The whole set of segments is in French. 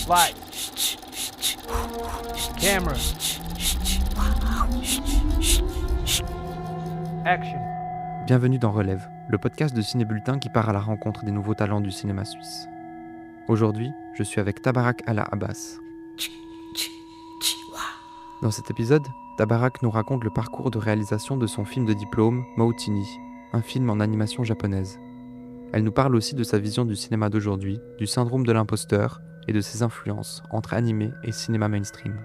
Light. Camera. Action. Bienvenue dans Relève, le podcast de Ciné Bulletin qui part à la rencontre des nouveaux talents du cinéma suisse. Aujourd'hui, je suis avec Tabarak Alla Abbas. Dans cet épisode, Tabarak nous raconte le parcours de réalisation de son film de diplôme, Mautini, un film en animation japonaise. Elle nous parle aussi de sa vision du cinéma d'aujourd'hui, du syndrome de l'imposteur et de ses influences entre animé et cinéma mainstream.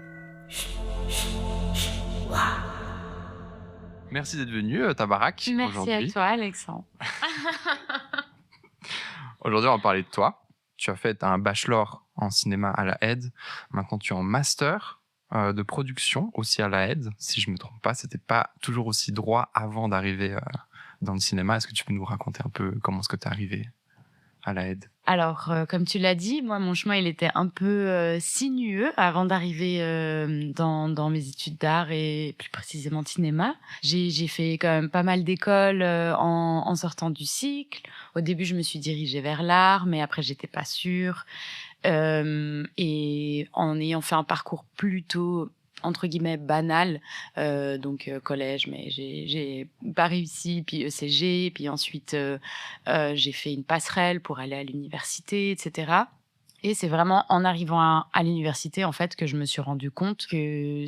Merci d'être venu, Tabarak. Merci aujourd'hui. à toi, Alexandre. Aujourd'hui, on va parler de toi. Tu as fait un bachelor en cinéma à la Aide. Maintenant, tu es en master de production aussi à la Aide. Si je ne me trompe pas, c'était pas toujours aussi droit avant d'arriver dans le cinéma. Est-ce que tu peux nous raconter un peu comment est-ce que tu es arrivé à la Aide ? Alors, comme tu l'as dit, moi, mon chemin, il était un peu sinueux avant d'arriver dans mes études d'art et plus précisément de cinéma. J'ai fait quand même pas mal d'écoles en sortant du cycle. Au début, je me suis dirigée vers l'art, mais après, j'étais pas sûre. Et en ayant fait un parcours plutôt entre guillemets banal, donc collège, mais j'ai pas réussi, puis ECG, puis ensuite j'ai fait une passerelle pour aller à l'université, etc. Et c'est vraiment en arrivant à l'université en fait que je me suis rendu compte que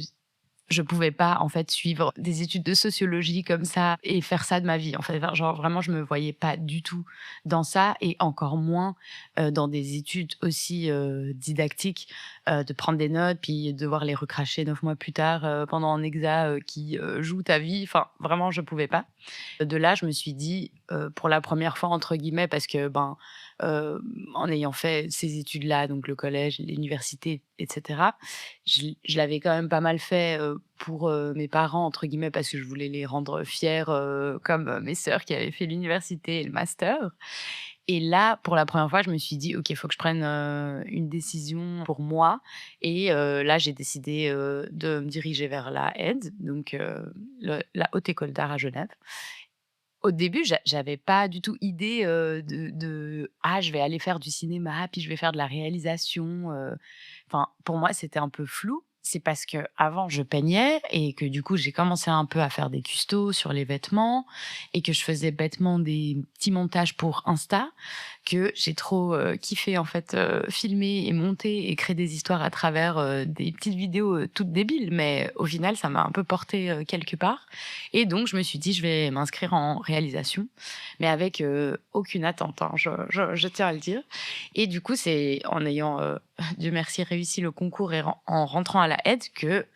je pouvais pas en fait suivre des études de sociologie comme ça et faire ça de ma vie. En fait, genre vraiment, je me voyais pas du tout dans ça et encore moins dans des études aussi didactiques, de prendre des notes puis devoir les recracher 9 mois plus tard pendant un examen qui joue ta vie. Enfin, vraiment, je pouvais pas. De là, je me suis dit pour la première fois entre guillemets parce que en ayant fait ces études-là, donc le collège, l'université, etc., je l'avais quand même pas mal fait pour mes parents, entre guillemets, parce que je voulais les rendre fiers, comme mes sœurs qui avaient fait l'université et le master. Et là, pour la première fois, je me suis dit, OK, il faut que je prenne une décision pour moi. Et là, j'ai décidé de me diriger vers la Aide, donc la Haute École d'Art à Genève. Au début, j'avais pas du tout idée de ah, je vais aller faire du cinéma, puis je vais faire de la réalisation. Enfin, pour moi, c'était un peu flou. C'est parce que avant je peignais et que du coup, j'ai commencé un peu à faire des custos sur les vêtements et que je faisais bêtement des petits montages pour Insta, que j'ai trop kiffé en fait filmer et monter et créer des histoires à travers des petites vidéos toutes débiles, mais au final, ça m'a un peu porté quelque part. Et donc, je me suis dit, je vais m'inscrire en réalisation, mais avec aucune attente, hein, je tiens à le dire. Et du coup, c'est en ayant, Dieu merci, réussi le concours et en rentrant à la Aide que,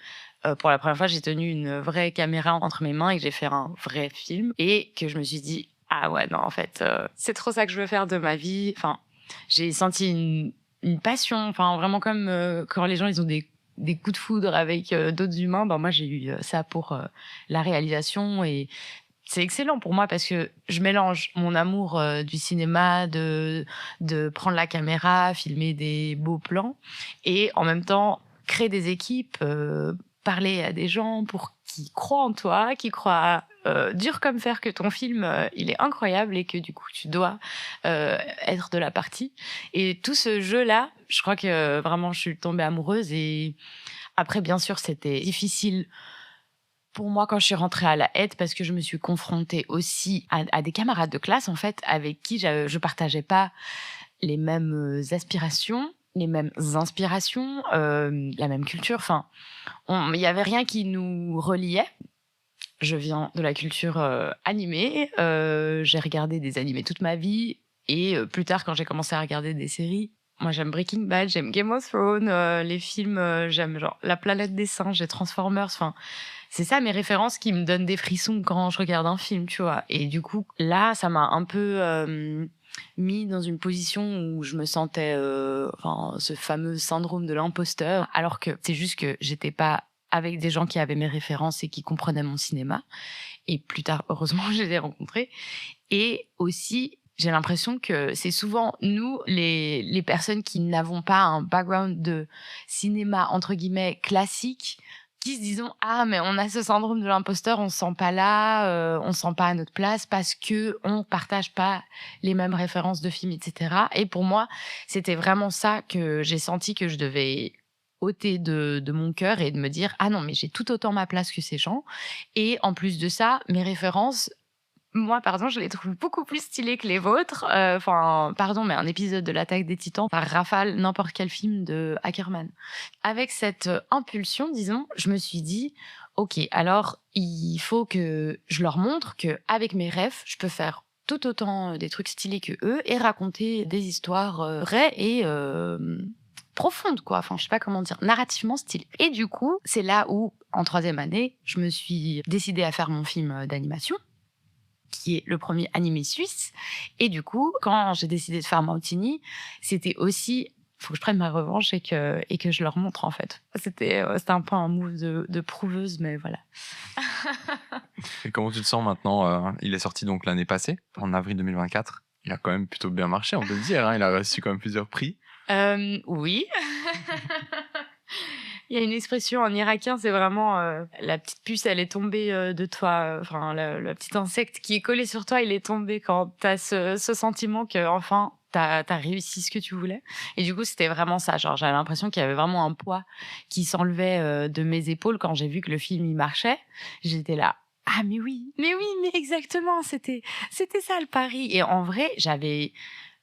pour la première fois, j'ai tenu une vraie caméra entre mes mains et que j'ai fait un vrai film. Et que je me suis dit, ah ouais, non, en fait, c'est trop ça que je veux faire de ma vie. Enfin, j'ai senti une passion, enfin, vraiment comme quand les gens, ils ont des coups de foudre avec d'autres humains, ben moi j'ai eu ça pour la réalisation et c'est excellent pour moi parce que je mélange mon amour du cinéma, de prendre la caméra, filmer des beaux plans et en même temps créer des équipes, parler à des gens pour qui croient en toi, qui croient dur comme fer que ton film il est incroyable et que du coup tu dois être de la partie. Et tout ce jeu-là, je crois que vraiment je suis tombée amoureuse et après bien sûr c'était difficile pour moi quand je suis rentrée à la Aide parce que je me suis confrontée aussi à des camarades de classe en fait avec qui je partageais pas les mêmes aspirations, les mêmes inspirations, la même culture. Enfin, il y avait rien qui nous reliait. Je viens de la culture animée. J'ai regardé des animés toute ma vie et plus tard quand j'ai commencé à regarder des séries. Moi, j'aime Breaking Bad, j'aime Game of Thrones, les films, j'aime genre La Planète des Singes, et Transformers. Enfin, c'est ça mes références qui me donnent des frissons quand je regarde un film, tu vois. Et du coup, là, ça m'a un peu mis dans une position où je me sentais, ce fameux syndrome de l'imposteur, alors que c'est juste que j'étais pas avec des gens qui avaient mes références et qui comprenaient mon cinéma. Et plus tard, heureusement, je les ai rencontrés. Et aussi, j'ai l'impression que c'est souvent nous, les personnes qui n'avons pas un background de cinéma, entre guillemets, classique, qui se disent: «Ah mais on a ce syndrome de l'imposteur, on se sent pas là, on se sent pas à notre place parce qu'on partage pas les mêmes références de films» et cetera. Et pour moi, c'était vraiment ça que j'ai senti que je devais ôter de mon cœur et de me dire: «Ah non, mais j'ai tout autant ma place que ces gens» et en plus de ça, mes références, moi, par exemple, je les trouve beaucoup plus stylées que les vôtres. Enfin, pardon, mais un épisode de l'Attaque des Titans, ça rafale n'importe quel film de Ackerman. Avec cette impulsion, disons, je me suis dit: «OK, alors il faut que je leur montre qu'avec mes rêves, je peux faire tout autant, des trucs stylés qu'eux et raconter des histoires, vraies et profondes, quoi». Enfin, je sais pas comment dire, narrativement stylées. Et du coup, c'est là où, en 3e année, je me suis décidée à faire mon film, d'animation, qui est le premier animé suisse. Et du coup, quand j'ai décidé de faire Mautigny, c'était aussi, faut que je prenne ma revanche et que je leur montre, en fait. C'était un peu un move de prouveuse, mais voilà. Et comment tu te sens maintenant? Il est sorti donc l'année passée, en avril 2024. Il a quand même plutôt bien marché, on peut le dire, hein. Il a reçu quand même plusieurs prix. Oui. Il y a une expression en irakien, c'est vraiment la petite puce, elle est tombée de toi. Enfin, le petit insecte qui est collé sur toi, il est tombé quand t'as ce sentiment que enfin t'as réussi ce que tu voulais. Et du coup, c'était vraiment ça. Genre, j'avais l'impression qu'il y avait vraiment un poids qui s'enlevait de mes épaules quand j'ai vu que le film il marchait. J'étais là. Ah mais oui, mais exactement, c'était ça le pari. Et en vrai, j'avais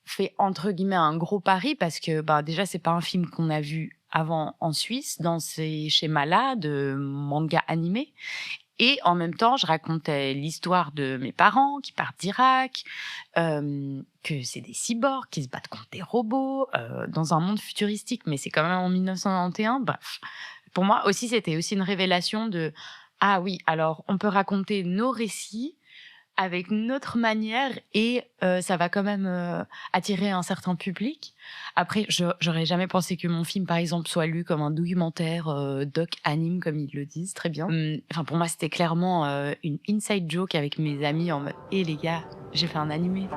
fait entre guillemets un gros pari parce que bah déjà c'est pas un film qu'on a vu avant en Suisse dans ces schémas-là de manga animé, et en même temps je racontais l'histoire de mes parents qui partent d'Irak, que c'est des cyborgs qui se battent contre des robots dans un monde futuristique, mais c'est quand même en 1991. Bref, pour moi aussi c'était aussi une révélation de ah oui, alors on peut raconter nos récits avec notre manière et ça va quand même attirer un certain public. Après, j'aurais jamais pensé que mon film, par exemple, soit lu comme un documentaire doc anime, comme ils le disent très bien. Enfin, pour moi, c'était clairement une inside joke avec mes amis en mode «Eh les gars, j'ai fait un animé».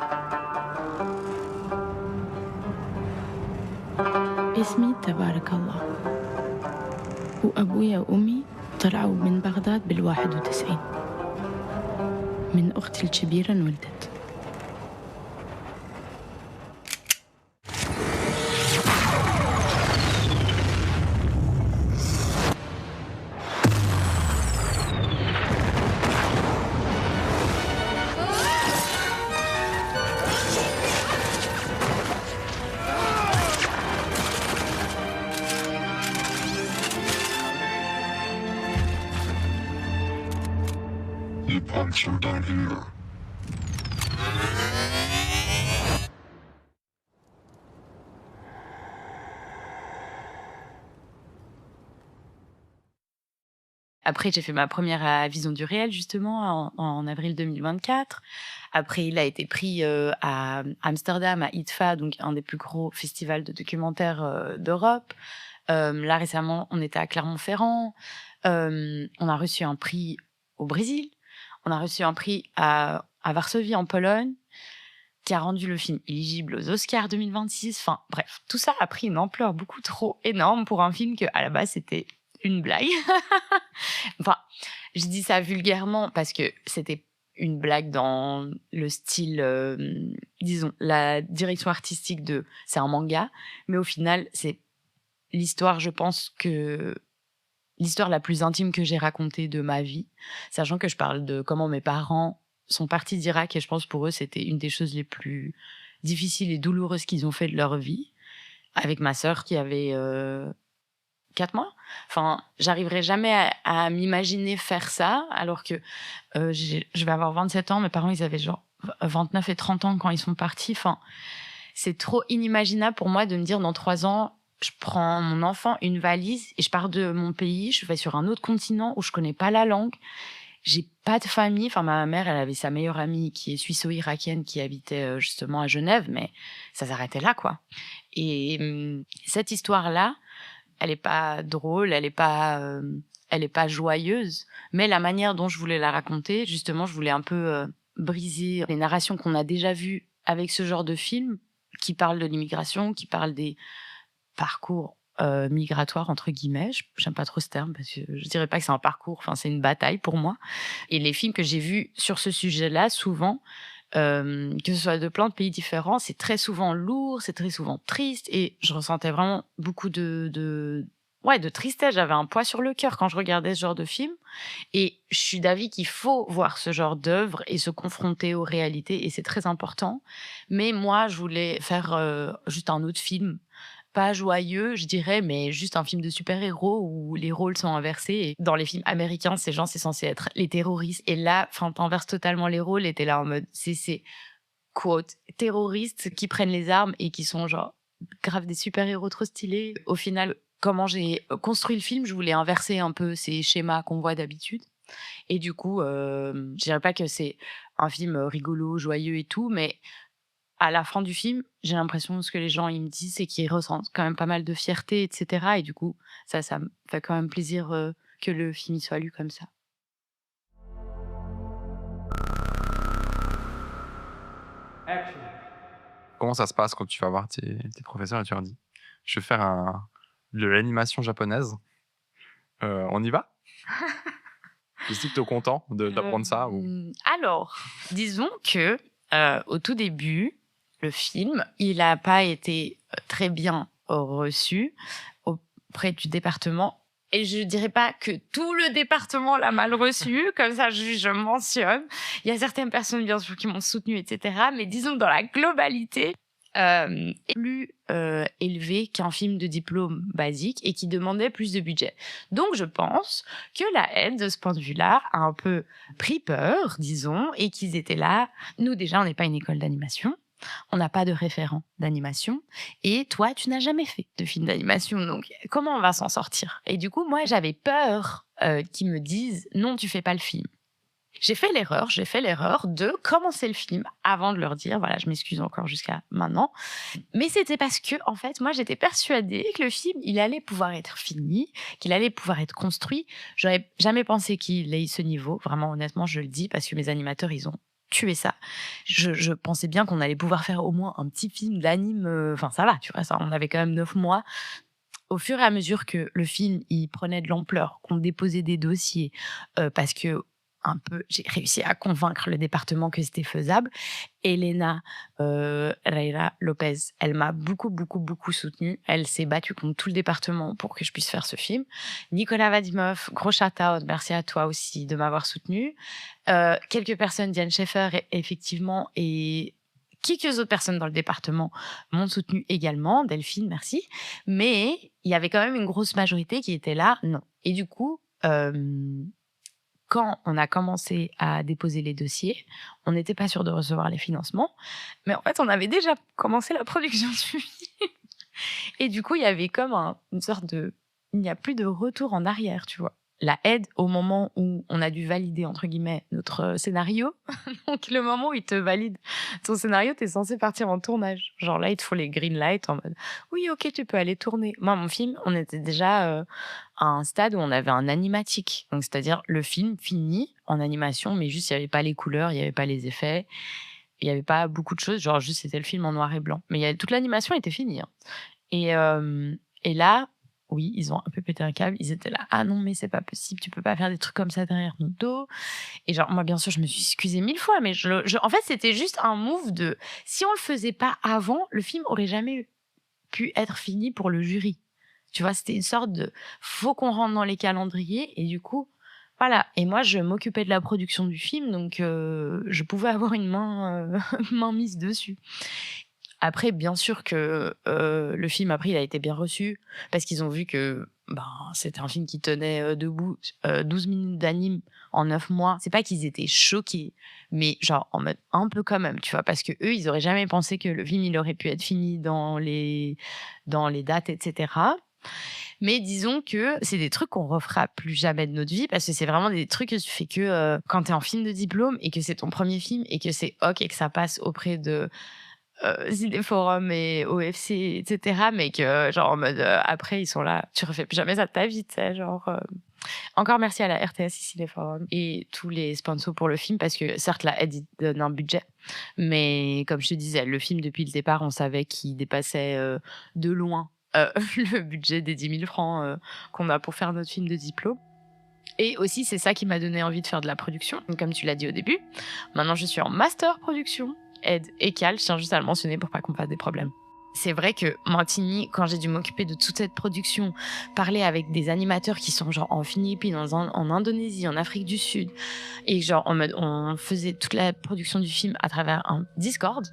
اسمي تبارك الله وأبويا وأمي طلعوا من بغداد بال91 من أختي الكبيرة انولدت. You punch him down here. Après, j'ai fait ma première Vision du réel, justement, en avril 2024. Après, il a été pris à Amsterdam, à IDFA, donc un des plus gros festivals de documentaires d'Europe. Là, récemment, on était à Clermont-Ferrand. On a reçu un prix au Brésil. On a reçu un prix à Varsovie, en Pologne, qui a rendu le film éligible aux Oscars 2026. Enfin, bref, tout ça a pris une ampleur beaucoup trop énorme pour un film que, à la base, c'était une blague. Enfin, je dis ça vulgairement parce que c'était une blague dans le style, disons, la direction artistique de c'est un manga, mais au final, c'est l'histoire, je pense que l'histoire la plus intime que j'ai racontée de ma vie, sachant que je parle de comment mes parents sont partis d'Irak et je pense pour eux, c'était une des choses les plus difficiles et douloureuses qu'ils ont fait de leur vie, avec ma sœur qui avait 4 mois. Enfin, j'arriverai jamais à m'imaginer faire ça, alors que je vais avoir 27 ans, mes parents, ils avaient genre 29 et 30 ans quand ils sont partis. Enfin, c'est trop inimaginable pour moi de me dire dans 3 ans, je prends mon enfant, une valise, et je pars de mon pays, je vais sur un autre continent où je connais pas la langue, j'ai pas de famille. Enfin, ma mère, elle avait sa meilleure amie qui est suisse-irakienne qui habitait justement à Genève, mais ça s'arrêtait là, quoi. Et cette histoire-là, elle est pas drôle, elle est pas joyeuse, mais la manière dont je voulais la raconter, justement, je voulais un peu briser les narrations qu'on a déjà vues avec ce genre de film, qui parlent de l'immigration, qui parlent des parcours migratoire entre guillemets. J'aime pas trop ce terme parce que je dirais pas que c'est un parcours, enfin c'est une bataille pour moi. Et les films que j'ai vus sur ce sujet-là, souvent, que ce soit de plein de pays différents, c'est très souvent lourd, c'est très souvent triste, et je ressentais vraiment beaucoup de tristesse. J'avais un poids sur le cœur quand je regardais ce genre de film. Et je suis d'avis qu'il faut voir ce genre d'œuvre et se confronter aux réalités, et c'est très important. Mais moi, je voulais faire juste un autre film, pas joyeux, je dirais, mais juste un film de super-héros où les rôles sont inversés. Et dans les films américains, ces gens, c'est censé être les terroristes. Et là, t'inverses totalement les rôles, et t'es là en mode, c'est quote, terroristes qui prennent les armes et qui sont genre grave des super-héros trop stylés. Au final, comment j'ai construit le film, je voulais inverser un peu ces schémas qu'on voit d'habitude. Et du coup, je dirais pas que c'est un film rigolo, joyeux et tout, mais à la fin du film, j'ai l'impression que ce que les gens ils me disent, c'est qu'ils ressentent quand même pas mal de fierté, etc. Et du coup, ça me fait quand même plaisir que le film y soit lu comme ça. Comment ça se passe quand tu vas voir tes professeurs et tu leur dis je vais faire de l'animation japonaise, on y va? Je sais que tu es content d'apprendre ça ou... Alors, disons que au tout début, le film, il n'a pas été très bien reçu auprès du département. Et je dirais pas que tout le département l'a mal reçu, comme ça je mentionne. Il y a certaines personnes, bien sûr, qui m'ont soutenue, etc. Mais disons, dans la globalité, plus élevé qu'un film de diplôme basique et qui demandait plus de budget. Donc, je pense que la aide, de ce point de vue-là, a un peu pris peur, disons, et qu'ils étaient là. Nous, déjà, on n'est pas une école d'animation. On n'a pas de référent d'animation. Et toi, tu n'as jamais fait de film d'animation. Donc, comment on va s'en sortir? Et du coup, moi, j'avais peur qu'ils me disent « Non, tu fais pas le film ». J'ai fait l'erreur de commencer le film avant de leur dire, voilà, je m'excuse encore jusqu'à maintenant. Mais c'était parce que, en fait, moi, j'étais persuadée que le film, il allait pouvoir être fini, qu'il allait pouvoir être construit. J'aurais jamais pensé qu'il ait ce niveau. Vraiment, honnêtement, je le dis parce que mes animateurs, ils ont tué ça. Je pensais bien qu'on allait pouvoir faire au moins un petit film d'anime. Enfin, ça va, tu vois, ça, on avait quand même 9 mois. Au fur et à mesure que le film, il prenait de l'ampleur, qu'on déposait des dossiers, parce que j'ai réussi à convaincre le département que c'était faisable. Elena Reira Lopez, elle m'a beaucoup soutenue. Elle s'est battue contre tout le département pour que je puisse faire ce film. Nicolas Vadimov, gros shout-out, merci à toi aussi de m'avoir soutenue. Quelques personnes, Diane Schaeffer, effectivement, et quelques autres personnes dans le département m'ont soutenue également. Delphine, merci. Mais il y avait quand même une grosse majorité qui était là, non. Et du coup... quand on a commencé à déposer les dossiers, on n'était pas sûr de recevoir les financements. Mais en fait, on avait déjà commencé la production du film. Et du coup, il y avait comme une sorte de... Il n'y a plus de retour en arrière, tu vois. La aide, au moment où on a dû valider, entre guillemets, notre scénario. Donc, le moment où ils te valident ton scénario, t'es censé partir en tournage. Genre là, il te faut les green lights en mode « Oui, ok, tu peux aller tourner ». Moi, mon film, on était déjà à un stade où on avait un animatique. Donc, c'est-à-dire le film fini en animation, mais juste, il n'y avait pas les couleurs, il n'y avait pas les effets. Il n'y avait pas beaucoup de choses. Genre, juste, c'était le film en noir et blanc. Mais toute l'animation était finie. Hein. Et là... Oui, ils ont un peu pété un câble. Ils étaient là, ah non, mais c'est pas possible, tu peux pas faire des trucs comme ça derrière mon dos. Et genre, moi, bien sûr, je me suis excusée 1000 fois, mais en fait, c'était juste un move de, si on le faisait pas avant, le film aurait jamais pu être fini pour le jury. Tu vois, c'était une sorte de, faut qu'on rentre dans les calendriers, et du coup, voilà. Et moi, je m'occupais de la production du film, donc je pouvais avoir une main mise dessus. Après, bien sûr que le film, après, il a été bien reçu parce qu'ils ont vu que c'était un film qui tenait debout 12 minutes d'anime en 9 mois. C'est pas qu'ils étaient choqués, mais genre en mode un peu quand même, tu vois, parce que eux, ils auraient jamais pensé que le film, il aurait pu être fini dans les dates, etc. Mais disons que c'est des trucs qu'on refera plus jamais de notre vie parce que c'est vraiment des trucs que tu fais que quand t'es en film de diplôme et que c'est ton premier film et que c'est OK et que ça passe auprès de Cinéforum et OFC, etc. Mais que, genre, en mode, après, ils sont là, tu refais plus jamais ça de ta vie, tu sais, genre... Encore merci à la RTS et Cinéforum et tous les sponsors pour le film, parce que, certes, la aide donne un budget, mais comme je te disais, le film, depuis le départ, on savait qu'il dépassait de loin le budget des 10 000 francs qu'on a pour faire notre film de diplôme. Et aussi, c'est ça qui m'a donné envie de faire de la production. Donc, comme tu l'as dit au début, maintenant je suis en master production, aide et cal. Je tiens juste à le mentionner pour pas qu'on fasse des problèmes. C'est vrai que Montigny, quand j'ai dû m'occuper de toute cette production, parler avec des animateurs qui sont genre en Philippines, en Indonésie, en Afrique du Sud, et genre en mode, on faisait toute la production du film à travers un Discord,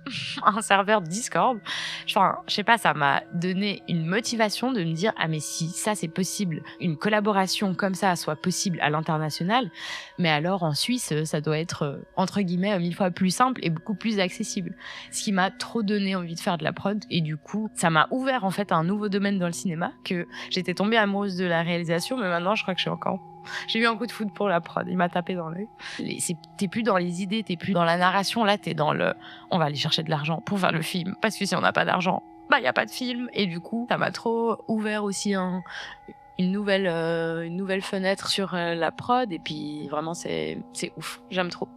un serveur Discord. Enfin, je sais pas, ça m'a donné une motivation de me dire ah mais si ça c'est possible, une collaboration comme ça soit possible à l'international, mais alors en Suisse ça doit être entre guillemets 1000 fois plus simple et beaucoup plus accessible. Ce qui m'a trop donné envie de faire de la prod et du coup, ça m'a ouvert en fait un nouveau domaine dans le cinéma que j'étais tombée amoureuse de la réalisation, mais maintenant je crois que j'ai eu un coup de foudre pour la prod, il m'a tapé dans l'œil. T'es plus dans les idées, t'es plus dans la narration, là t'es dans on va aller chercher de l'argent pour faire le film, parce que si on n'a pas d'argent, y a pas de film, et du coup ça m'a trop ouvert aussi une nouvelle fenêtre sur la prod, et puis vraiment c'est ouf, j'aime trop.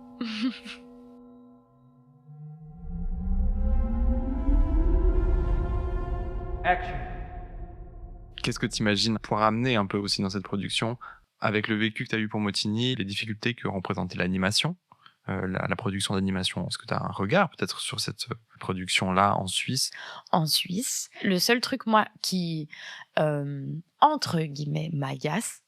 Action. Qu'est-ce que tu imagines pour amener un peu aussi dans cette production, avec le vécu que tu as eu pour Montigny, les difficultés que représentait l'animation, la production d'animation? Est-ce que tu as un regard peut-être sur cette production-là en Suisse? En Suisse, le seul truc, moi, qui, entre guillemets, m'agace,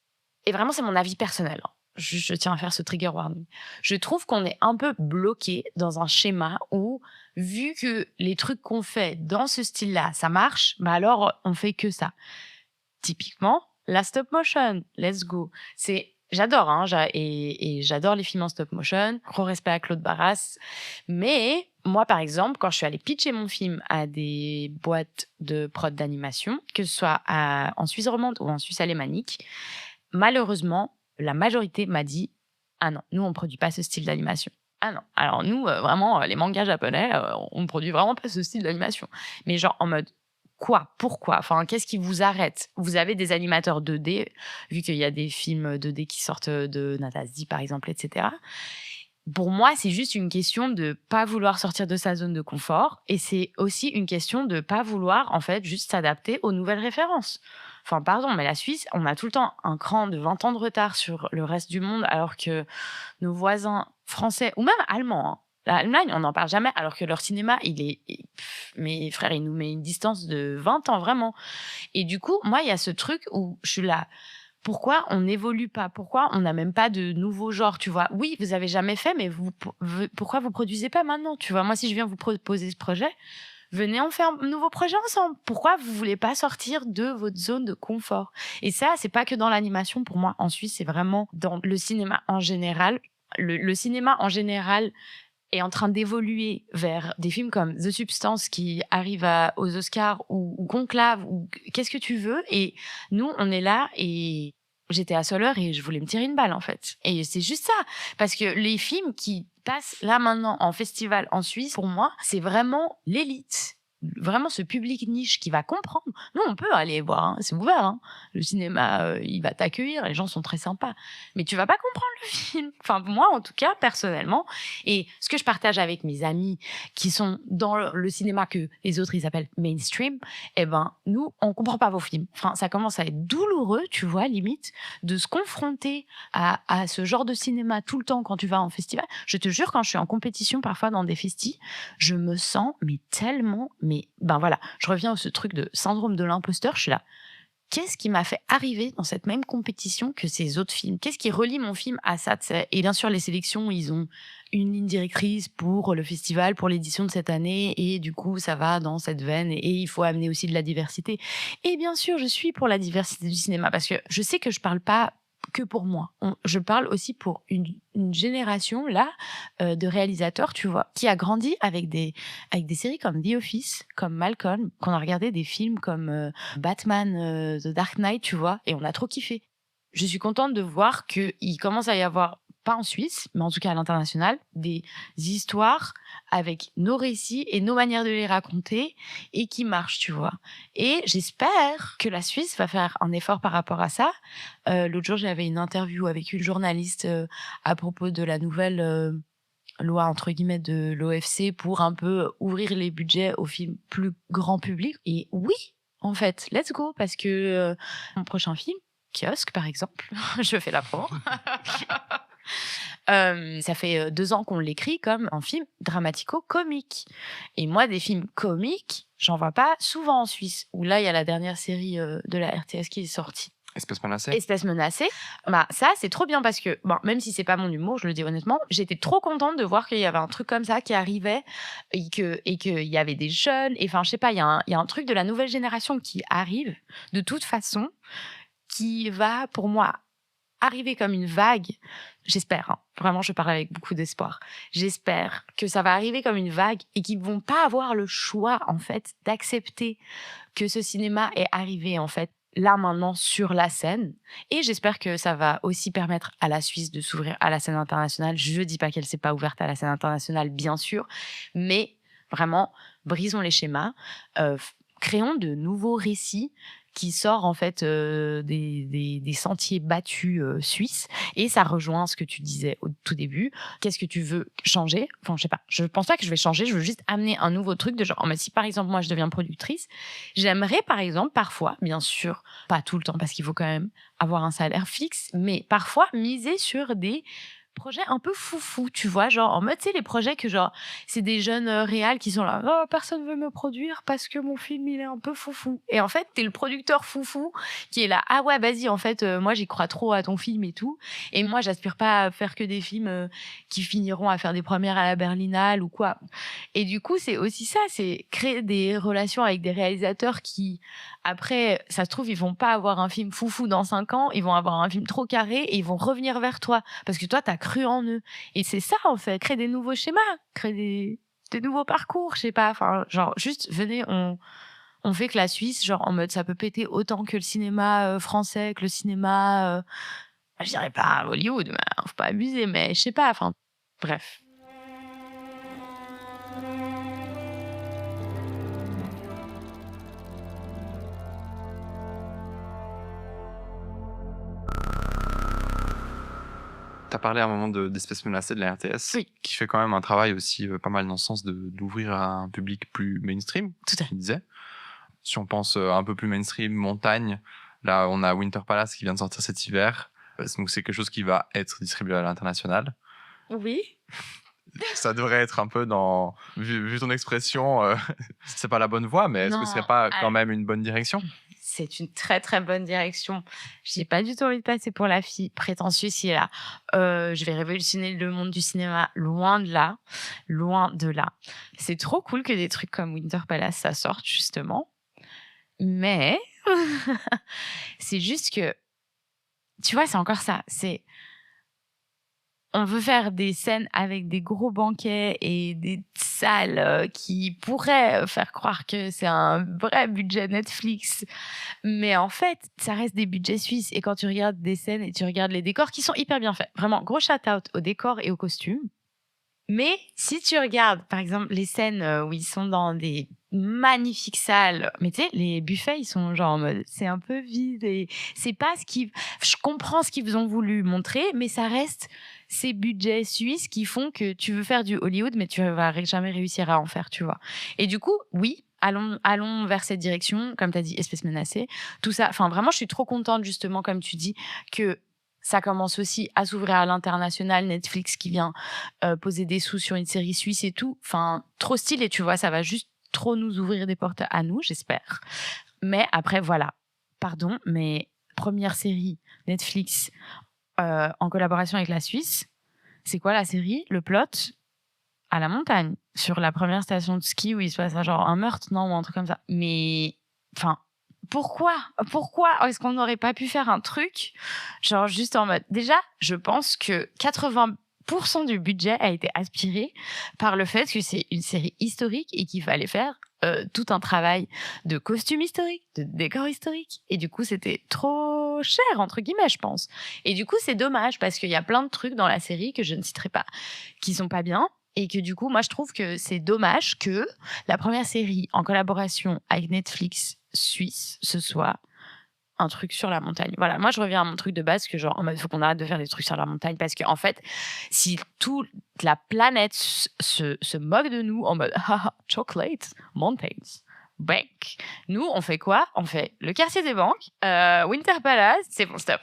et vraiment c'est mon avis personnel, hein. Je tiens à faire ce trigger warning. Je trouve qu'on est un peu bloqué dans un schéma où, vu que les trucs qu'on fait dans ce style-là, ça marche, alors on fait que ça. Typiquement, la stop motion, let's go. J'adore, hein, et j'adore les films en stop motion. Gros respect à Claude Barras. Mais moi, par exemple, quand je suis allée pitcher mon film à des boîtes de prod d'animation, que ce soit en Suisse romande ou en Suisse alémanique, malheureusement, la majorité m'a dit « Ah non, nous, on ne produit pas ce style d'animation. » Ah non, alors nous, vraiment, les mangas japonais, on ne produit vraiment pas ce style d'animation. Mais genre en mode quoi? Pourquoi? Enfin, qu'est-ce qui vous arrête? Vous avez des animateurs 2D, vu qu'il y a des films 2D qui sortent de Natasi, par exemple, etc. Pour moi, c'est juste une question de pas vouloir sortir de sa zone de confort, et c'est aussi une question de pas vouloir, en fait, juste s'adapter aux nouvelles références. Enfin, pardon, mais la Suisse, on a tout le temps un cran de 20 ans de retard sur le reste du monde, alors que nos voisins français, ou même allemands, hein, l'Allemagne, on n'en parle jamais, alors que leur cinéma, mes frères, il nous met une distance de 20 ans, vraiment. Et du coup, moi, il y a ce truc où je suis là, pourquoi on n'évolue pas? Pourquoi on n'a même pas de nouveaux genres, tu vois? Oui, vous avez jamais fait, mais pourquoi vous produisez pas maintenant, tu vois? Moi, si je viens vous proposer ce projet, venez, on fait un nouveau projet ensemble. Pourquoi vous voulez pas sortir de votre zone de confort? Et ça, c'est pas que dans l'animation, pour moi. En Suisse, c'est vraiment dans le cinéma en général. Le cinéma en général est en train d'évoluer vers des films comme The Substance qui arrive aux Oscars ou Conclave ou qu'est-ce que tu veux. Et nous, on est là et j'étais à Soleure et je voulais me tirer une balle, en fait. Et c'est juste ça. Parce que les films qui passent là maintenant en festival en Suisse, pour moi, c'est vraiment l'élite. Vraiment ce public niche qui va comprendre. Nous, on peut aller voir, hein, c'est ouvert. Hein. Le cinéma, il va t'accueillir, les gens sont très sympas. Mais tu vas pas comprendre le film. Enfin, moi, en tout cas, personnellement. Et ce que je partage avec mes amis qui sont dans le cinéma que les autres, ils appellent mainstream, nous, on comprend pas vos films. Enfin, ça commence à être douloureux, tu vois, limite, de se confronter à ce genre de cinéma tout le temps quand tu vas en festival. Je te jure, quand je suis en compétition, parfois dans des festis, je me sens, mais tellement... Mais voilà, je reviens à ce truc de syndrome de l'imposteur, je suis là. Qu'est-ce qui m'a fait arriver dans cette même compétition que ces autres films? Qu'est-ce qui relie mon film à ça? Et bien sûr, les sélections, ils ont une ligne directrice pour le festival, pour l'édition de cette année, et du coup, ça va dans cette veine, et il faut amener aussi de la diversité. Et bien sûr, je suis pour la diversité du cinéma, parce que je sais que je parle pas que pour moi. Je parle aussi pour une génération là de réalisateurs, tu vois, qui a grandi avec des séries comme The Office, comme Malcolm, qu'on a regardé des films comme Batman, The Dark Knight, tu vois, et on a trop kiffé. Je suis contente de voir qu'il commence à y avoir, pas en Suisse, mais en tout cas à l'international, des histoires avec nos récits et nos manières de les raconter et qui marchent, tu vois. Et j'espère que la Suisse va faire un effort par rapport à ça. L'autre jour, j'avais une interview avec une journaliste à propos de la nouvelle loi, entre guillemets, de l'OFC pour un peu ouvrir les budgets aux films plus grand public. Et oui, en fait. Let's go, parce que mon prochain film, Kiosque, par exemple, je fais la promo. Ça fait 2 ans qu'on l'écrit comme un film dramatico-comique. Et moi, des films comiques, j'en vois pas souvent en Suisse. Où là, il y a la dernière série de la RTS qui est sortie. Espèce menacée. Espèce menacée. Bah, ça, c'est trop bien parce que, bon, même si c'est pas mon humour, je le dis honnêtement, j'étais trop contente de voir qu'il y avait un truc comme ça qui arrivait et qu'il y avait des jeunes. Et enfin, je sais pas, il y a un truc de la nouvelle génération qui arrive de toute façon, qui va, pour moi, arriver comme une vague. J'espère, hein. Vraiment, je parle avec beaucoup d'espoir. J'espère que ça va arriver comme une vague et qu'ils vont pas avoir le choix, en fait, d'accepter que ce cinéma est arrivé, en fait, là maintenant sur la scène. Et j'espère que ça va aussi permettre à la Suisse de s'ouvrir à la scène internationale. Je dis pas qu'elle s'est pas ouverte à la scène internationale, bien sûr, mais vraiment, brisons les schémas, créons de nouveaux récits qui sortent en fait des sentiers battus suisses. Et ça rejoint ce que tu disais au tout début. Qu'est-ce que tu veux changer? Enfin, je sais pas. Je pense pas que je vais changer. Je veux juste amener un nouveau truc de genre, mais si par exemple, moi, je deviens productrice, j'aimerais par exemple, parfois, bien sûr, pas tout le temps parce qu'il faut quand même avoir un salaire fixe, mais parfois miser sur des projets un peu foufou, tu vois, genre en mode, tu sais, les projets que genre, c'est des jeunes réals qui sont là, oh, personne veut me produire parce que mon film, il est un peu foufou. Et en fait, t'es le producteur foufou qui est là, ah ouais, vas-y, en fait, moi, j'y crois trop à ton film et tout. Et moi, j'aspire pas à faire que des films qui finiront à faire des premières à la Berlinale ou quoi. Et du coup, c'est aussi ça, c'est créer des relations avec des réalisateurs qui, après, ça se trouve, ils vont pas avoir un film foufou dans 5 ans, ils vont avoir un film trop carré et ils vont revenir vers toi parce que toi, t'as cru en eux. Et c'est ça, en fait, créer des nouveaux schémas, créer des nouveaux parcours, je sais pas, enfin, genre, juste, venez, on fait que la Suisse, genre, en mode, ça peut péter autant que le cinéma français, que le cinéma, je dirais pas Hollywood, mais faut pas abuser, mais je sais pas, enfin, bref. Tu as parlé à un moment d'Espèces menacées de la RTS, Oui. qui fait quand même un travail aussi pas mal dans le sens d'ouvrir à un public plus mainstream, Tout à fait. tu disais. Si on pense un peu plus mainstream, montagne, là on a Winter Palace qui vient de sortir cet hiver, donc c'est quelque chose qui va être distribué à l'international. Oui. Ça devrait être un peu dans... Vu ton expression, c'est pas la bonne voie, mais est-ce que Non, ce serait pas quand même une bonne direction? C'est une très très bonne direction. J'ai pas du tout envie de passer pour la fille prétentieuse qui est là. Je vais révolutionner le monde du cinéma. Loin de là, loin de là. C'est trop cool que des trucs comme Winter Palace ça sorte justement, mais c'est juste que tu vois, c'est encore ça. C'est on veut faire des scènes avec des gros banquets et des salles qui pourraient faire croire que c'est un vrai budget Netflix. Mais en fait, ça reste des budgets suisses. Et quand tu regardes des scènes et tu regardes les décors qui sont hyper bien faits, vraiment, gros shout-out aux décors et aux costumes. Mais si tu regardes, par exemple, les scènes où ils sont dans des magnifiques salles, mais tu sais, les buffets, ils sont genre en mode, c'est un peu vide et c'est pas ce qu'ils... Je comprends ce qu'ils ont voulu montrer, mais ça reste ces budgets suisses qui font que tu veux faire du Hollywood, mais tu vas jamais réussir à en faire, tu vois. Et du coup, oui, allons vers cette direction, comme tu as dit, Espèces menacées, tout ça. Enfin, vraiment, je suis trop contente, justement, comme tu dis, que ça commence aussi à s'ouvrir à l'international, Netflix qui vient poser des sous sur une série suisse et tout. Enfin, trop stylé, tu vois, ça va juste trop nous ouvrir des portes à nous, j'espère. Mais après, voilà. Pardon, mais première série Netflix en collaboration avec la Suisse, c'est quoi la série? Le plot à la montagne, sur la première station de ski où il se passe genre un meurtre, non, ou un truc comme ça. Mais, enfin... Pourquoi est-ce qu'on n'aurait pas pu faire un truc genre juste en mode... Déjà, je pense que 80% du budget a été aspiré par le fait que c'est une série historique et qu'il fallait faire tout un travail de costume historique, de décor historique. Et du coup, c'était trop cher, entre guillemets, je pense. Et du coup, c'est dommage parce qu'il y a plein de trucs dans la série que je ne citerai pas qui sont pas bien. Et que du coup, moi, je trouve que c'est dommage que la première série en collaboration avec Netflix suisse, ce soit un truc sur la montagne. Voilà, moi, je reviens à mon truc de base que genre, il faut qu'on arrête de faire des trucs sur la montagne parce qu'en fait, si toute la planète se moque de nous en mode « Haha, chocolate, mountains », Bank. Nous, on fait quoi? On fait le quartier des banques, Winter Palace, c'est bon, stop.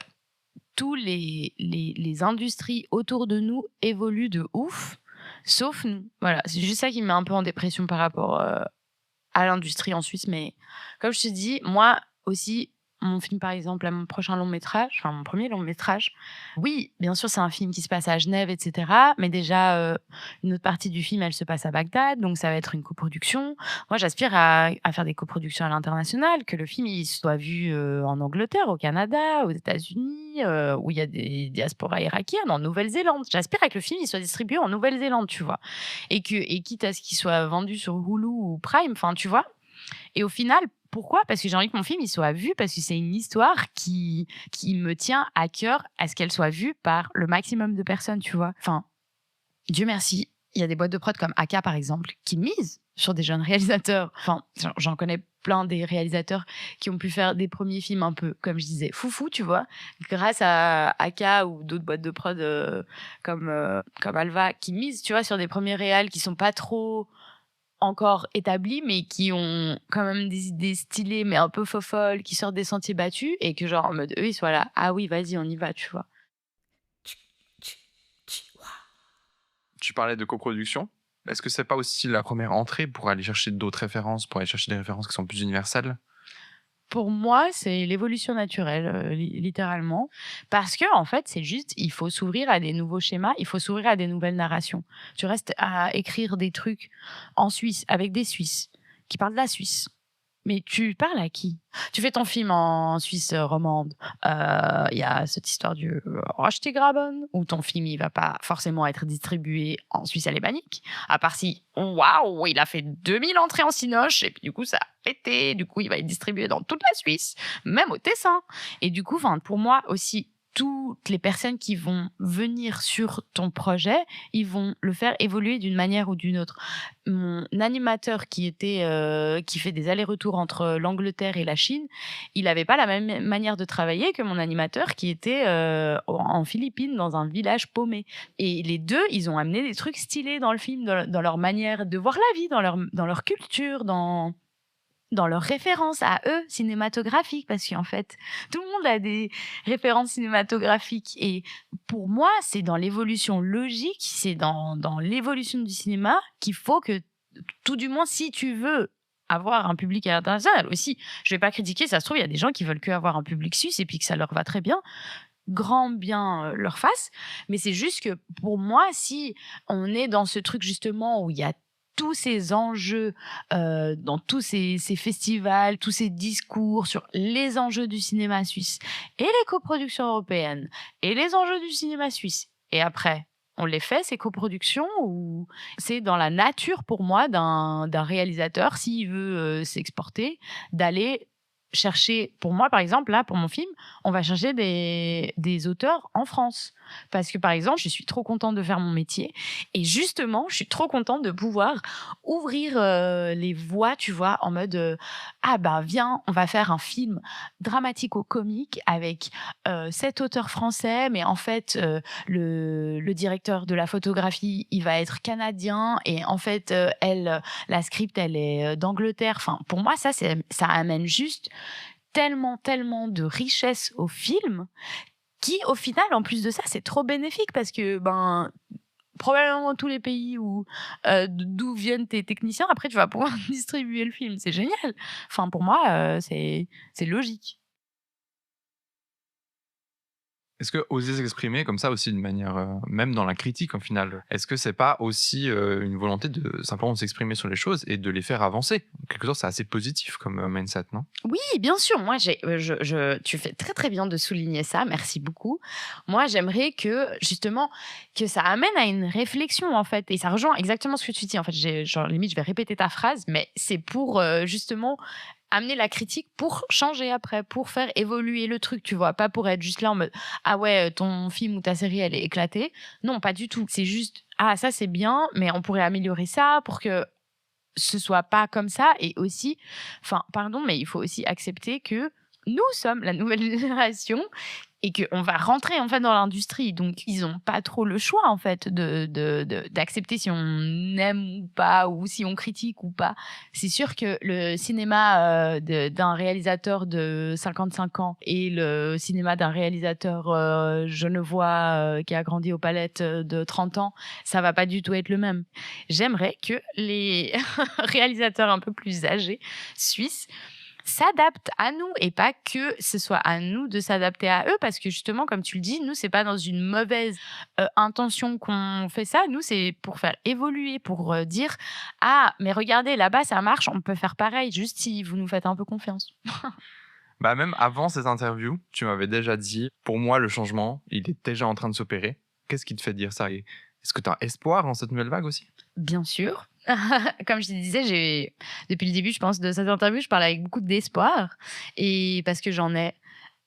Tous les industries autour de nous évoluent de ouf, sauf nous. Voilà, c'est juste ça qui me met un peu en dépression par rapport à l'industrie en Suisse. Mais comme je te dis, moi aussi, mon film, par exemple, là, mon prochain long métrage, enfin mon premier long métrage, oui, bien sûr, c'est un film qui se passe à Genève, etc. Mais déjà, une autre partie du film, elle se passe à Bagdad, donc ça va être une coproduction. Moi, j'aspire à faire des coproductions à l'international, que le film il soit vu en Angleterre, au Canada, aux États-Unis, où il y a des diasporas irakiennes, en Nouvelle-Zélande. J'aspire à que le film il soit distribué en Nouvelle-Zélande, tu vois. Et quitte à ce qu'il soit vendu sur Hulu ou Prime, enfin, tu vois. Et au final, pourquoi? Parce que j'ai envie que mon film il soit vu, parce que c'est une histoire qui me tient à cœur à ce qu'elle soit vue par le maximum de personnes, tu vois. Enfin, Dieu merci, il y a des boîtes de prod comme Aka, par exemple, qui misent sur des jeunes réalisateurs. Enfin, j'en connais plein des réalisateurs qui ont pu faire des premiers films un peu, comme je disais, foufou, tu vois, grâce à Aka ou d'autres boîtes de prod comme Alva, qui misent, tu vois, sur des premiers réals qui sont pas trop encore établis, mais qui ont quand même des idées stylées, mais un peu folles, qui sortent des sentiers battus, et que genre, en mode, eux, ils soient là, ah oui, vas-y, on y va, tu vois. Tu parlais de coproduction. Est-ce que c'est pas aussi la première entrée pour aller chercher d'autres références, pour aller chercher des références qui sont plus universelles? Pour moi, c'est l'évolution naturelle, littéralement. Parce que, en fait, c'est juste, il faut s'ouvrir à des nouveaux schémas, il faut s'ouvrir à des nouvelles narrations. Tu restes à écrire des trucs en Suisse, avec des Suisses, qui parlent de la Suisse. Mais tu parles à qui? Tu fais ton film en Suisse romande. Il y a cette histoire du Graben, où ton film, il va pas forcément être distribué en Suisse alémanique. À part si, waouh, il a fait 2000 entrées en Cinoche, et puis du coup, ça a pété. Du coup, il va être distribué dans toute la Suisse, même au Tessin. Et du coup, pour moi aussi, toutes les personnes qui vont venir sur ton projet, ils vont le faire évoluer d'une manière ou d'une autre. Mon animateur qui fait des allers-retours entre l'Angleterre et la Chine, il n'avait pas la même manière de travailler que mon animateur qui était en Philippines, dans un village paumé. Et les deux, ils ont amené des trucs stylés dans le film, dans leur manière de voir la vie, dans leur culture, dans leurs références à eux cinématographiques, parce qu'en fait tout le monde a des références cinématographiques, et pour moi c'est dans l'évolution logique, c'est dans l'évolution du cinéma qu'il faut que, tout du moins, si tu veux avoir un public à l'international aussi, je vais pas critiquer, ça se trouve il y a des gens qui veulent que avoir un public suisse et puis que ça leur va très bien, grand bien leur face, mais c'est juste que pour moi, si on est dans ce truc justement où il y a tous ces enjeux dans tous ces festivals, tous ces discours sur les enjeux du cinéma suisse et les coproductions européennes et les enjeux du cinéma suisse, et après on les fait, ces coproductions, ou c'est dans la nature pour moi d'un réalisateur, s'il veut s'exporter, d'aller chercher, pour moi par exemple, là pour mon film, on va chercher des auteurs en France. Parce que par exemple, je suis trop contente de faire mon métier, et justement, je suis trop contente de pouvoir ouvrir les voies, tu vois, en mode ah bah viens, on va faire un film dramatico-comique avec 7 auteurs français, mais en fait le directeur de la photographie, il va être canadien, et en fait la script, elle est d'Angleterre. Enfin, pour moi, ça amène juste tellement de richesse au film, qui, au final, en plus de ça, c'est trop bénéfique, parce que probablement tous les pays d'où viennent tes techniciens, après tu vas pouvoir distribuer le film. C'est génial. Enfin, pour moi, c'est logique. Est-ce que oser s'exprimer comme ça aussi d'une manière, même dans la critique, au final, est-ce que c'est pas aussi une volonté de simplement s'exprimer sur les choses et de les faire avancer? En quelque sorte, c'est assez positif comme mindset, non? Oui, bien sûr. Moi, tu fais très très bien de souligner ça. Merci beaucoup. Moi, j'aimerais que justement que ça amène à une réflexion, en fait, et ça rejoint exactement ce que tu dis. En fait, limite, je vais répéter ta phrase, mais c'est pour justement amener la critique pour changer après, pour faire évoluer le truc, tu vois, pas pour être juste là en mode ah ouais, ton film ou ta série elle est éclatée. Non, pas du tout. C'est juste ah, ça c'est bien, mais on pourrait améliorer ça pour que ce soit pas comme ça. Et aussi, enfin, pardon, mais il faut aussi accepter que nous sommes la nouvelle génération, et qu'on va rentrer en fait dans l'industrie. Donc, ils n'ont pas trop le choix en fait d'accepter si on aime ou pas, ou si on critique ou pas. C'est sûr que le cinéma d'un réalisateur de 55 ans et le cinéma d'un réalisateur genevois qui a grandi aux Palettes de 30 ans, ça va pas du tout être le même. J'aimerais que les réalisateurs un peu plus âgés, suisses, s'adaptent à nous et pas que ce soit à nous de s'adapter à eux, parce que justement, comme tu le dis, nous, c'est pas dans une mauvaise intention qu'on fait ça. Nous, c'est pour faire évoluer, pour dire « Ah, mais regardez, là-bas, ça marche, on peut faire pareil, juste si vous nous faites un peu confiance. » Bah, même avant cette interview, tu m'avais déjà dit, pour moi, le changement, il est déjà en train de s'opérer. Qu'est-ce qui te fait dire ça? Est-ce que tu as espoir en cette nouvelle vague aussi? Bien sûr. Comme je te disais, depuis le début, je pense, de cette interview, je parle avec beaucoup d'espoir, et parce que j'en ai.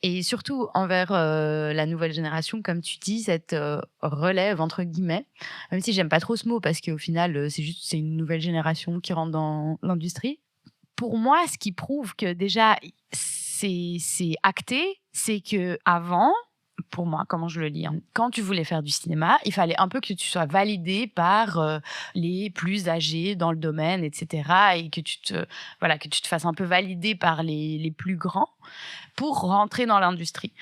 Et surtout envers la nouvelle génération, comme tu dis, cette relève, entre guillemets, même si j'aime pas trop ce mot, parce qu'au final, c'est une nouvelle génération qui rentre dans l'industrie. Pour moi, ce qui prouve que déjà, c'est acté, c'est que avant, pour moi, comment je le lis, quand tu voulais faire du cinéma, il fallait un peu que tu sois validé par les plus âgés dans le domaine, etc. Et que tu te fasses un peu valider par les plus grands pour rentrer dans l'industrie.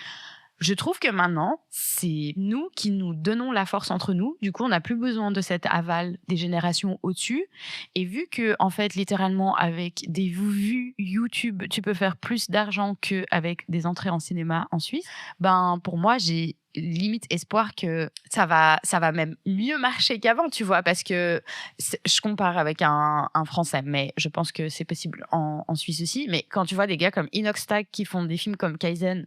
Je trouve que maintenant, c'est nous qui nous donnons la force entre nous. Du coup, on n'a plus besoin de cet aval des générations au-dessus. Et vu que, en fait, littéralement, avec des vues YouTube, tu peux faire plus d'argent qu'avec des entrées en cinéma en Suisse, ben, pour moi, j'ai limite espoir que ça va même mieux marcher qu'avant, tu vois, parce que je compare avec un Français, mais je pense que c'est possible en Suisse aussi. Mais quand tu vois des gars comme Inoxtag qui font des films comme Kaizen,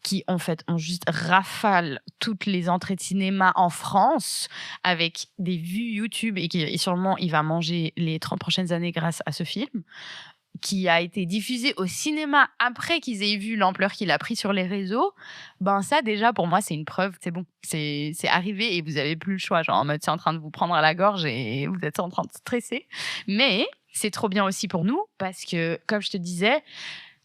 qui en fait ont juste rafale toutes les entrées de cinéma en France avec des vues YouTube, et sûrement il va manger les 30 prochaines années grâce à ce film, qui a été diffusé au cinéma après qu'ils aient vu l'ampleur qu'il a pris sur les réseaux, ben ça déjà pour moi c'est une preuve, c'est bon, c'est arrivé et vous avez plus le choix, genre en mode c'est en train de vous prendre à la gorge et vous êtes en train de stresser. Mais c'est trop bien aussi pour nous parce que, comme je te disais,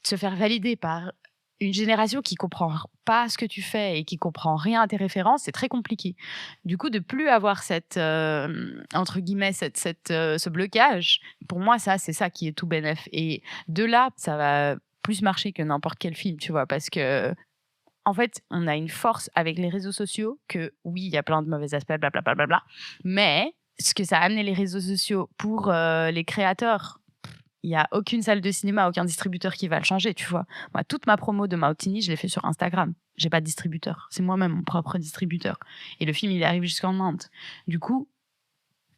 se faire valider par une génération qui comprend pas ce que tu fais et qui comprend rien à tes références, c'est très compliqué. Du coup, de plus avoir cette entre guillemets ce blocage, pour moi c'est ça qui est tout bénef. Et de là, ça va plus marcher que n'importe quel film, tu vois, parce que en fait, on a une force avec les réseaux sociaux que oui, il y a plein de mauvais aspects, blablabla, bla, bla, bla, mais ce que ça a amené les réseaux sociaux pour les créateurs, il n'y a aucune salle de cinéma, aucun distributeur qui va le changer, tu vois. Moi, toute ma promo de Mautini, je l'ai fait sur Instagram. J'ai pas de distributeur. C'est moi-même mon propre distributeur. Et le film, il arrive jusqu'en Inde. Du coup,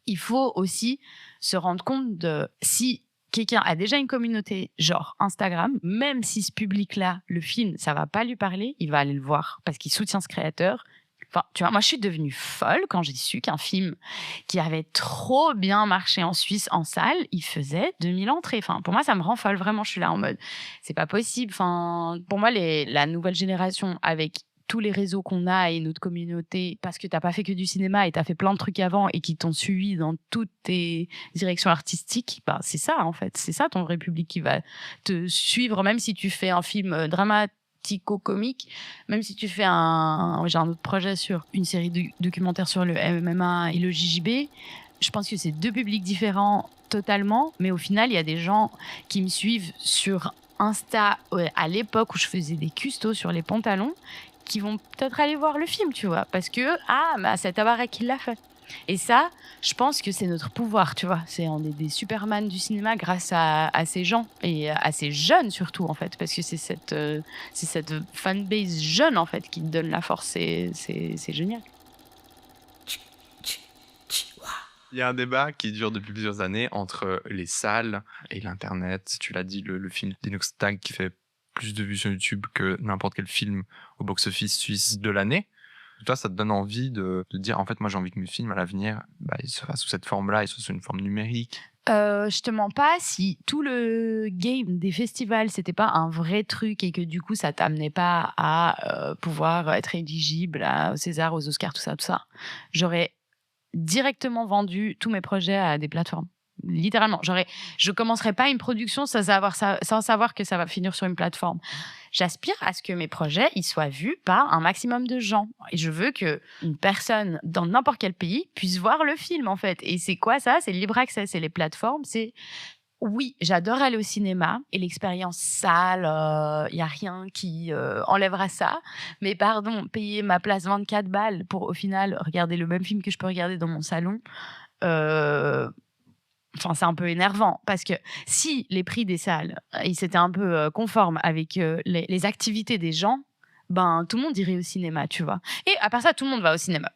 il faut aussi se rendre compte de si quelqu'un a déjà une communauté, genre Instagram, même si ce public-là, le film, ça va pas lui parler, il va aller le voir parce qu'il soutient ce créateur. Enfin, tu vois, moi, je suis devenue folle quand j'ai su qu'un film qui avait trop bien marché en Suisse, en salle, il faisait 2000 entrées. Enfin, pour moi, ça me rend folle. Vraiment, je suis là en mode, c'est pas possible. Enfin, pour moi, la nouvelle génération, avec tous les réseaux qu'on a et notre communauté, parce que t'as pas fait que du cinéma et t'as fait plein de trucs avant et qui t'ont suivi dans toutes tes directions artistiques, bah, c'est ça, en fait. C'est ça, ton vrai public qui va te suivre, même si tu fais un film dramatico-comique, même si tu fais j'ai un autre projet sur une série de documentaires sur le MMA et le JJB, je pense que c'est deux publics différents totalement, mais au final, il y a des gens qui me suivent sur Insta à l'époque où je faisais des custos sur les pantalons, qui vont peut-être aller voir le film, tu vois, parce que c'est Tabarek qui l'a fait. Et ça, je pense que c'est notre pouvoir, tu vois. On est des Superman du cinéma grâce à ces gens et à ces jeunes surtout, en fait, parce que c'est cette fanbase jeune, en fait, qui donne la force. C'est génial. Il y a un débat qui dure depuis plusieurs années entre les salles et l'Internet. Tu l'as dit, le film d'Inoxtag qui fait plus de vues sur YouTube que n'importe quel film au box-office suisse de l'année. Toi, ça te donne envie de dire, en fait, moi, j'ai envie que mes films, à l'avenir, ils soient sous cette forme-là, ils soient sous une forme numérique. Je te mens pas, si tout le game des festivals, c'était pas un vrai truc et que du coup, ça t'amenait pas à pouvoir être éligible aux Césars, aux Oscars, tout ça, j'aurais directement vendu tous mes projets à des plateformes. littéralement. Je commencerai pas une production sans savoir que ça va finir sur une plateforme. J'aspire à ce que mes projets ils soient vus par un maximum de gens. Et je veux qu'une personne dans n'importe quel pays puisse voir le film, en fait. Et c'est quoi ça ? C'est le libre accès, c'est les plateformes, Oui, j'adore aller au cinéma et l'expérience salle, y a rien qui enlèvera ça. Mais pardon, payer ma place 24 balles pour au final regarder le même film que je peux regarder dans mon salon, c'est un peu énervant parce que si les prix des salles ils étaient un peu conformes avec les activités des gens, ben tout le monde irait au cinéma, tu vois. Et à part ça, tout le monde va au cinéma.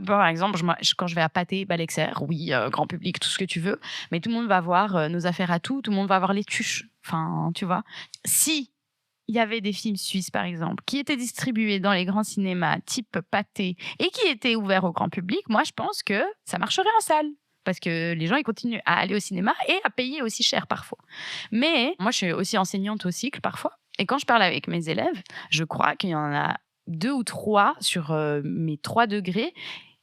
Par exemple, quand je vais à Pathé, Balexer, oui, grand public, tout ce que tu veux, mais tout le monde va voir Nos Affaires à tout le monde va voir Les Tuches. Enfin, tu vois. Si il y avait des films suisses, par exemple, qui étaient distribués dans les grands cinémas type Pathé et qui étaient ouverts au grand public, moi, je pense que ça marcherait en salle. Parce que les gens, ils continuent à aller au cinéma et à payer aussi cher parfois. Mais moi, je suis aussi enseignante au cycle parfois. Et quand je parle avec mes élèves, je crois qu'il y en a 2 ou 3 sur mes 3 degrés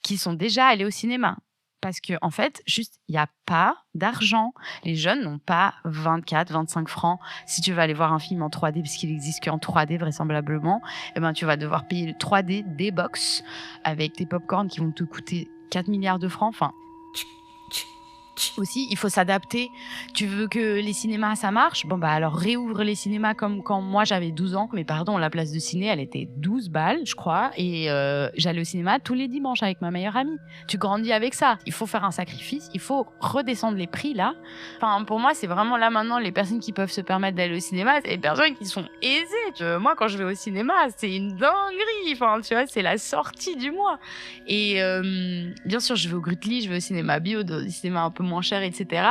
qui sont déjà allés au cinéma. Parce qu'en fait, juste, il n'y a pas d'argent. Les jeunes n'ont pas 24, 25 francs. Si tu veux aller voir un film en 3D, parce qu'il n'existe qu'en 3D vraisemblablement, eh ben, tu vas devoir payer le 3D des box avec tes pop-corn qui vont te coûter 4 milliards de francs. Enfin, aussi, il faut s'adapter. Tu veux que les cinémas, ça marche ? Bon, bah alors réouvre les cinémas comme quand moi j'avais 12 ans. Mais pardon, la place de ciné, elle était 12 balles, je crois. Et j'allais au cinéma tous les dimanches avec ma meilleure amie. Tu grandis avec ça. Il faut faire un sacrifice. Il faut redescendre les prix, là. Enfin, pour moi, c'est vraiment là maintenant, les personnes qui peuvent se permettre d'aller au cinéma, c'est les personnes qui sont aisées. Moi, quand je vais au cinéma, c'est une dinguerie. Enfin, tu vois, c'est la sortie du mois. Et bien sûr, je vais au Grutli, je vais au cinéma bio, des cinémas un peu moins cher, etc.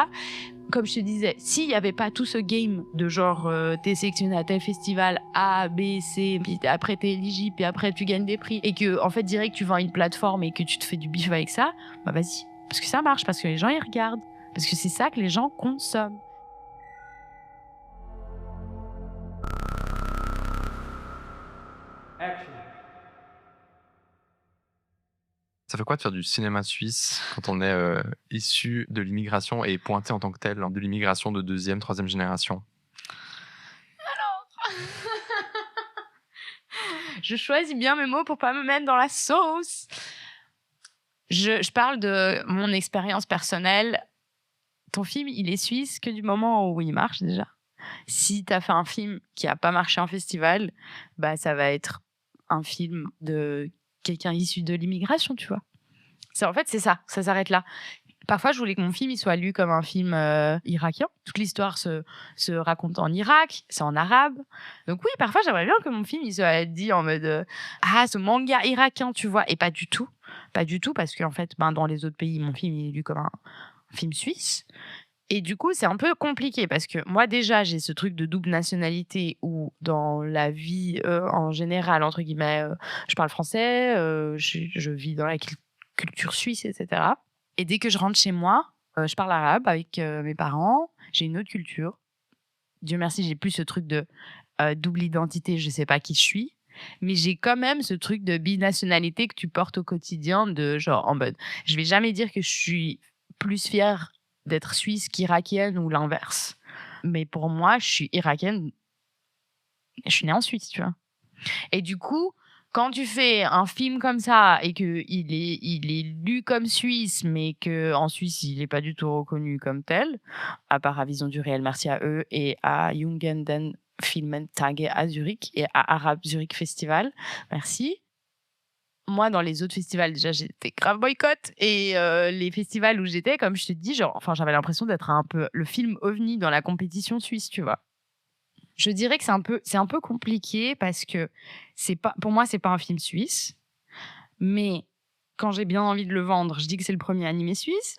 Comme je te disais, s'il n'y avait pas tout ce game de genre t'es sélectionné à tel festival A, B, C, puis après t'es éligible, puis après tu gagnes des prix, et que en fait direct tu vends une plateforme et que tu te fais du bif avec ça, bah vas-y, parce que ça marche, parce que les gens ils regardent, parce que c'est ça que les gens consomment. Action. Ça fait quoi de faire du cinéma suisse quand on est issu de l'immigration et pointé en tant que tel de l'immigration de 2e, 3e génération ? Je choisis bien mes mots pour pas me mettre dans la sauce. Je parle de mon expérience personnelle. Ton film, il est suisse que du moment où il marche déjà. Si tu as fait un film qui a pas marché en festival, bah ça va être un film de quelqu'un issu de l'immigration, tu vois. En fait, c'est ça s'arrête là. Parfois, je voulais que mon film il soit lu comme un film irakien. Toute l'histoire se raconte en Irak, c'est en arabe. Donc oui, parfois, j'aimerais bien que mon film il soit dit en mode ce manga irakien, tu vois. Et pas du tout, parce qu'en fait, dans les autres pays, mon film il est lu comme un film suisse. Et du coup, c'est un peu compliqué parce que moi, déjà, j'ai ce truc de double nationalité où, dans la vie en général, entre guillemets, je parle français, je vis dans la culture suisse, etc. Et dès que je rentre chez moi, je parle arabe avec mes parents, j'ai une autre culture. Dieu merci, j'ai plus ce truc de double identité, je sais pas qui je suis. Mais j'ai quand même ce truc de binationalité que tu portes au quotidien, de genre en mode, je vais jamais dire que je suis plus fière d'être suisse qu'irakienne ou l'inverse. Mais pour moi, je suis irakienne. Je suis née en Suisse, tu vois. Et du coup, quand tu fais un film comme ça et qu'il est lu comme suisse, mais qu'en Suisse, il n'est pas du tout reconnu comme tel, à part à Vision du Réel, merci à eux, et à Jungenden Filmtage à Zurich et à Arab Zurich Festival, merci. Moi, dans les autres festivals, déjà, j'étais grave boycott. Et les festivals où j'étais, comme je te dis, j'avais l'impression d'être un peu le film ovni dans la compétition suisse, tu vois. Je dirais que c'est un peu compliqué parce que pour moi, c'est pas un film suisse. Mais quand j'ai bien envie de le vendre, je dis que c'est le premier animé suisse.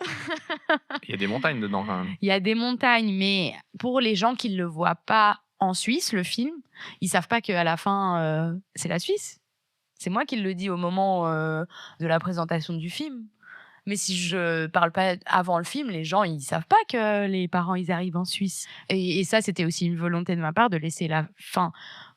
Il y a des montagnes dedans, quand même. Il y a des montagnes, mais pour les gens qui ne le voient pas en Suisse, le film, ils savent pas qu'à la fin, c'est la Suisse. C'est moi qui le dis au moment de la présentation du film. Mais si je parle pas avant le film, les gens, ils savent pas que les parents, ils arrivent en Suisse. Et ça, c'était aussi une volonté de ma part de laisser la fin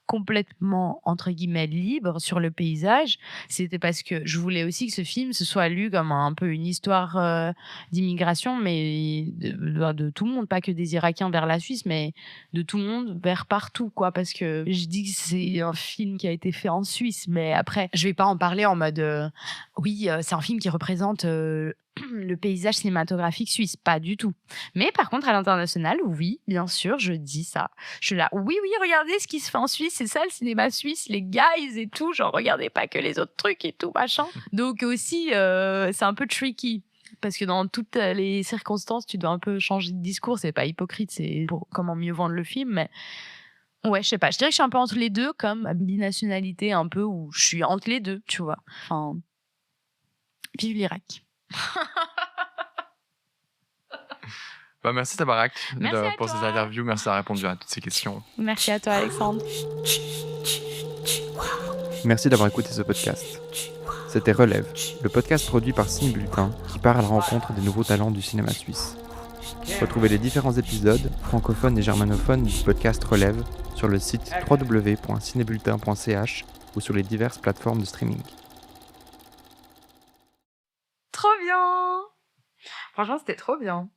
complètement, entre guillemets, libre sur le paysage, c'était parce que je voulais aussi que ce film se soit lu comme un peu une histoire d'immigration, mais de tout le monde, pas que des Irakiens vers la Suisse, mais de tout le monde vers partout, quoi. Parce que je dis que c'est un film qui a été fait en Suisse, mais après, je vais pas en parler en mode oui, c'est un film qui représente le paysage cinématographique suisse, pas du tout. Mais par contre, à l'international, oui, bien sûr, je dis ça. Je suis là, oui, regardez ce qui se fait en Suisse, c'est ça le cinéma suisse, les guys et tout, genre regardez pas que les autres trucs et tout, machin. Donc aussi, c'est un peu tricky. Parce que dans toutes les circonstances, tu dois un peu changer de discours. C'est pas hypocrite, c'est pour comment mieux vendre le film. Mais ouais, je sais pas. Je dirais que je suis un peu entre les deux, comme binationalité, un peu où je suis entre les deux, tu vois. Enfin, vive l'Irak. Merci Tabarak Merci à pour toi. cette interview. Merci d'avoir répondu à toutes ces questions. Merci à toi, Alexandre. Merci d'avoir écouté ce podcast. C'était Relève, le podcast produit par Ciné Bulletin qui part à la rencontre des nouveaux talents du cinéma suisse. Retrouvez les différents épisodes, francophones et germanophones du podcast Relève sur le site www.cinébulletin.ch ou sur les diverses plateformes de streaming. Trop bien. Franchement, c'était trop bien.